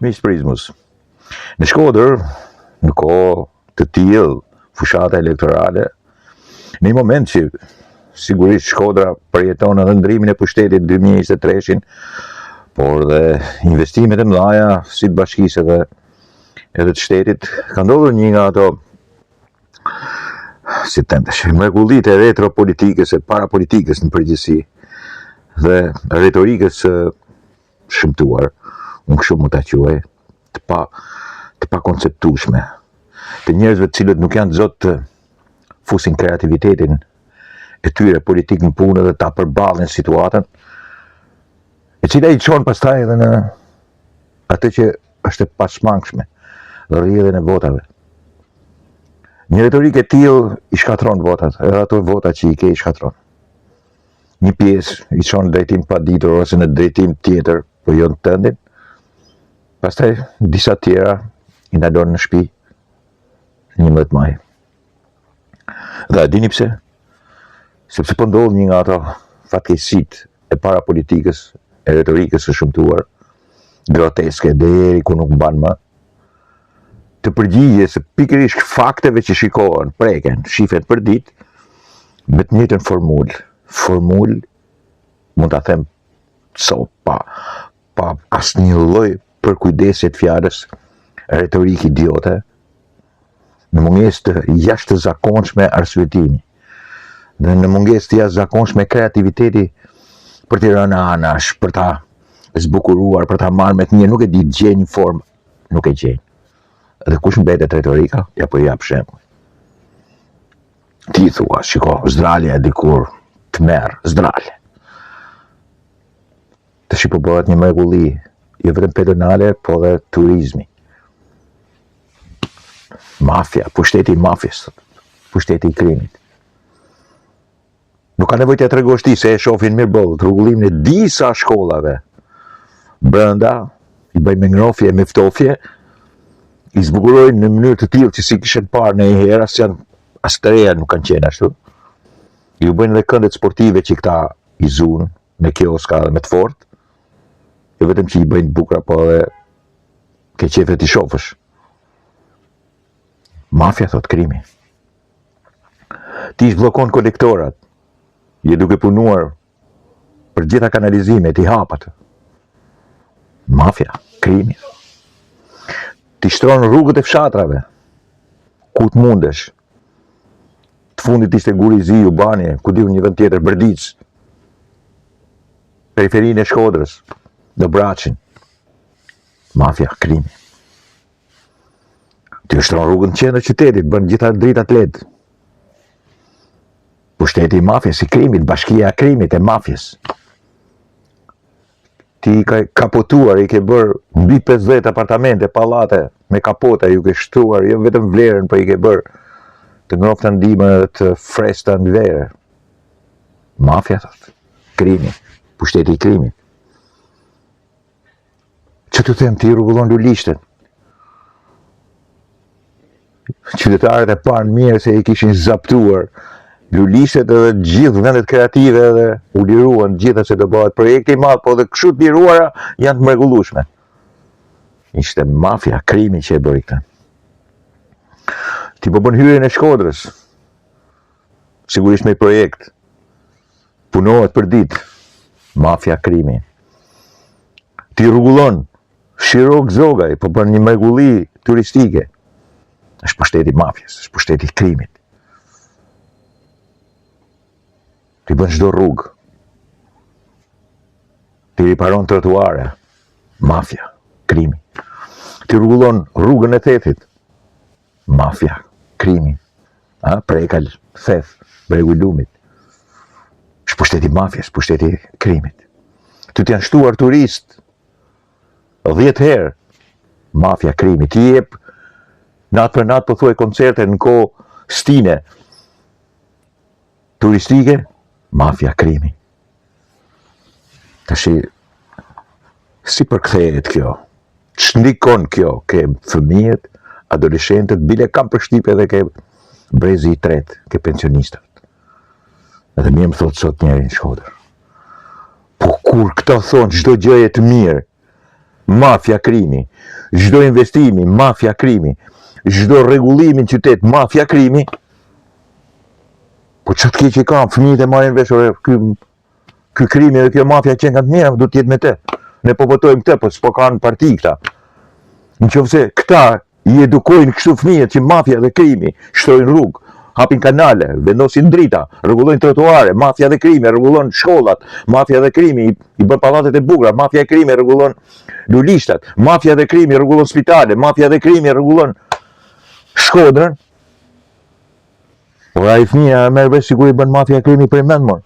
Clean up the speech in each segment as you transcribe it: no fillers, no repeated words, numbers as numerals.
Miq Prizmus, në Shkodër, në kohë të tillë, fushata elektorale, në një moment që sigurisht Shkodra përjeton edhe ndrimin e pushtetit 2023-shin, por dhe investimet e mëdha si të bashkisë edhe të shtetit, ka ndodhur një nga ato si tentesh, mrekullitë e retropolitikës e parapolitikës në përgjithësi dhe retorikës shëmtuar, unë kështu mund ta quaj, të pa konceptueshme, të njerëzve të cilët nuk janë zot të fusin kreativitetin e tyre politik në punë dhe ta përballin situatën, e cila i çon pastaj edhe në atë që është e pashmangshme, rrjedhjen e votave. Një retorikë e tillë i shkatron votat, edhe ato vota që i ke i shkatron. Një pjesë i çon në drejtim paditur ose në drejtim tjetër, po jo në tëndin. Pastaj disa tjera i ndalon në shtëpi 11 maj. Dhe a dini pse? Sepse po ndodh një nga ato fatkeqësitë e parapolitikës, e retorikës së shëmtuar, groteske deri ku nuk mban më, të përgjigjes së pikërisht fakteve që shikohen, preken, shifen për ditë me të njëjtën formulë. Formulë mund ta them pa asnjë lloj përkujdesje të fjalës, retorik idiote, në mungesë të jashtëzakonshme arsyetimi, dhe në mungesë të jashtëzakonshme kreativiteti për të rënë anash, për ta zbukuruar, për ta marrë me të mirë, nuk e di, gjej një formë, nuk e gjej. Dhe kush mbetet retorika, ja po jap shembull. Ti thua, shiko, zdralja dikur të merr, zdralje. Tash po bëhet një mrekulli, jo vetëm pedonale, po dhe turizmi. Mafia, pushteti i mafjes, pushteti i krimit. Nuk ka nevojë të tregosh ti se e shohin mirë bollët, rregullimin e disa shkollave brenda, i bëjnë me ngrohje, me ftofje, i zbukurojnë në mënyrë të tillë që si kishin parë ndonjëherë, as të reja nuk kanë qenë ashtu. Ju bëjnë dhe këndet sportive që këta i zunë me kioska dhe me të fortë, jo vetëm që i bëjnë bukra, po edhe ke qefe t'i shofësh. Mafja, thot krimi. Ti zhbllokon kolektorat, je duke punuar për gjitha kanalizimet, i hapat. Mafja, krimi. Ti shtron rrugët e fshatrave, ku të mundesh. Të fundit ishte Gurizi, Ubani, ku diu një vend tjetër, Bërdic, periferinë e Shkodrës, Dobraçin. Mafja, krimi. Ti ushtron rrugën në qendër qytetit, bën gjitha dritat lehtë. Pushteti i mafjes, i krimit, bashkia e krimit, e mafjes. Ti ka kapotuar, i ke bërë mbi 50 apartamente, pallate, me kapota, ju ke shtruar, jo vetëm vlerën, po i ke bërë të ngrofta ndihmën dhe të fresta në verë. Mafja, thot, krimi, pushteti i krimit. Që të them, ti rregullon lulishten. Qytetarët e parë mirë se i kishin zaptuar lulishtet edhe gjithë vendet kreative dhe u liruan gjitha se do bëhet projekti i madh, po dhe kështu të liruara janë të mrekullueshme. Ishte mafja, krimi që e bëri këtë. Ti po bën hyrjen e Shkodrës, sigurisht me projekt, punohet për ditë, mafja, krimi. Ti rregullon Shirok Zogaj, po bën një mrekulli turistike, është pushteti i mafjes, është pushteti i krimit. Ti bën çdo rrugë, ti riparon trotuare, mafja, krimi. Ti rregullon rrugën e Thethit, mafja, krimi. Prekal, Theth, bregu i Lumit. Është pushteti i mafjes, pushteti i krimit. Ty t'janë shtuar turist 10 herë, mafja, krimi. Ti jep natë për natë, po thuaj koncerte në kohë stine turistike, mafja, krimi. Tashi, si përkthehet kjo? Ç'ndikon kjo ke fëmijët, adoleshentët, bile kam përshtypje edhe ke brezi i tretë, ke pensionistat. Edhe mirë më thot sot njeri në Shkodër. Po kur këta thonë çdo gjë e të mirë, mafja krimi, çdo investimi, mafja krimi, çdo rregullimi në qytet, mafja krimi. Po çfarë të keq që ka, fëmijët e marrin vesh ky krimi dhe kjo mafja që kanë të mira, do të jetë me të. Ne po votojmë këtë, po s'po kanë parti këta. Nëse këta i edukojnë kështu fëmijët që mafja dhe krimi shtrojnë rrugë, hapin kanale, vendosin drita, rregullojnë trotuare, mafja dhe krimi rregullon shkollat, mafja dhe krimi i bën pallatet e bukura, mafja dhe krimi rregullon lulishtat, mafja dhe krimi rregullon spitale, mafja dhe krimi rregullon Shkodrën. Po ai fëmia merr vesh sikur i bën mafja dhe krimi për mend mon.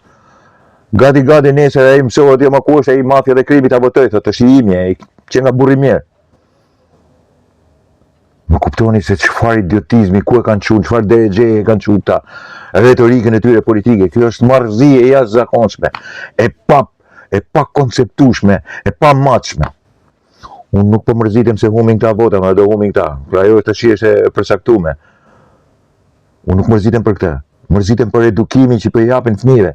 Gati nesër ai mësohet jo më kush ai mafja dhe krimi ta votoj, thotë është i imi, ai që nga burri mirë. Më kuptoni se çfarë idiotizmi, ku e kanë çuar, çfarë drejgjeje e kanë çuar këta, retorikën e tyre politike. Kjo është marrëzie e jashtëzakonshme, e pa konceptueshme, e pa matshme. Unë nuk po mërzitem se humbin këta vota, ma do humbin këta. Ajo është e përcaktuar. Unë nuk mërzitem për këtë. Mërzitem për edukimin që po i japin fëmijëve.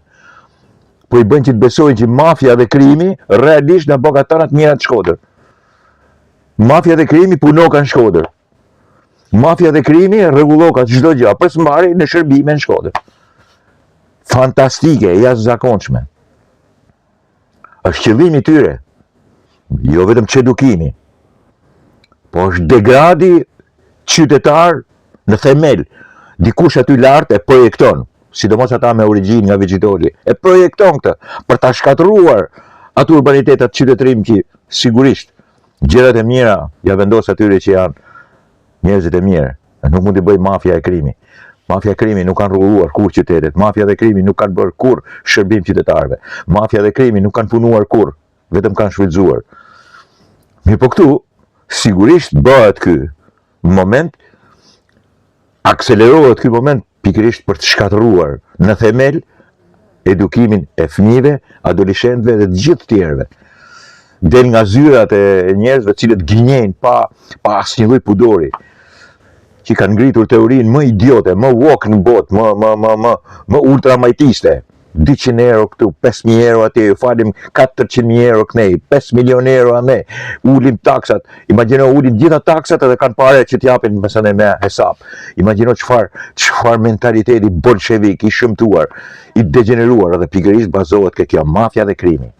Po i bën që të besojnë që mafja dhe krimi realisht në bogatarët mira të Shkodër. Mafja dhe krimi punoka në Shkodër. Mafja dhe krimi rregulloka çdo gjë për smarrje në shërbime në Shkodër. Fantastike, jashtëzakonshme. Është qëllimi i tyre. Jo vetëm çedukimi. Po është degradi qytetar në themel. Dikush aty lart e projekton, sidomos ata me origjinë nga Vegjitoli, e projekton këtë për ta shkatëruar atë urbanitetat qytetërim që sigurisht gjërat e mira ja vendos atyre që janë njerëzit e mirë. Nuk mund të bëj mafja e krimi. Mafja e krimi nuk kanë rregulluar kur qytetet. Mafja dhe krimi nuk kanë bërë kur shërbim qytetarëve. Mafja dhe krimi nuk kanë punuar kur, vetëm kanë shfrytzuar. Mirë, po këtu sigurisht bëhet ky moment, akselerohet ky moment pikërisht për të shkatëruar në themel edukimin e fëmijëve, adoleshentëve dhe të gjithë tjerëve. Del nga zyrat e njerëzve të cilët gënjejnë pa asnjë lloj pudori, që kanë ngritur teorinë më idiote, më woke në botë, më ultramajtiste. 200 euro këtu, 5.000 euro atje, ju falim 400.000 euro kënej, 5 milion euro ane, ulim taksat, imagjino ulim gjitha taksat edhe kanë pare që t'japin mësane me hesap. Imagjino çfarë mentaliteti bolshevik i shëmtuar, i degeneruar, edhe pikërisht bazohet ke kjo mafja dhe krimi.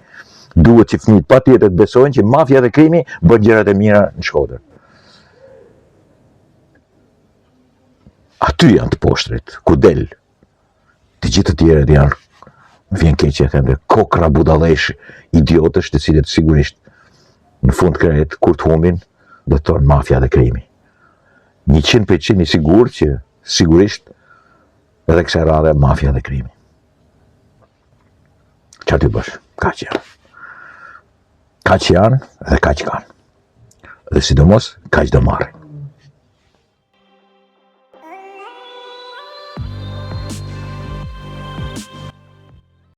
Duhet që fëmijët patjetër të besojnë që mafja dhe krimi bën gjërat e mira në Shkodër. Aty janë të poshtrit, ku del. Të gjithë të tjerët janë, vjen keq që them, kokra budallesh, idiotësh të cilët sigurisht në fund krejt kur të humbin do të thonë mafja dhe krimi. 100% i sigurt që sigurisht edhe kësaj radhe mafja dhe krimi. Çfarë të bësh? Kaq janë. Kaq janë dhe kaq kanë. Dhe sidomos kaq do marrin.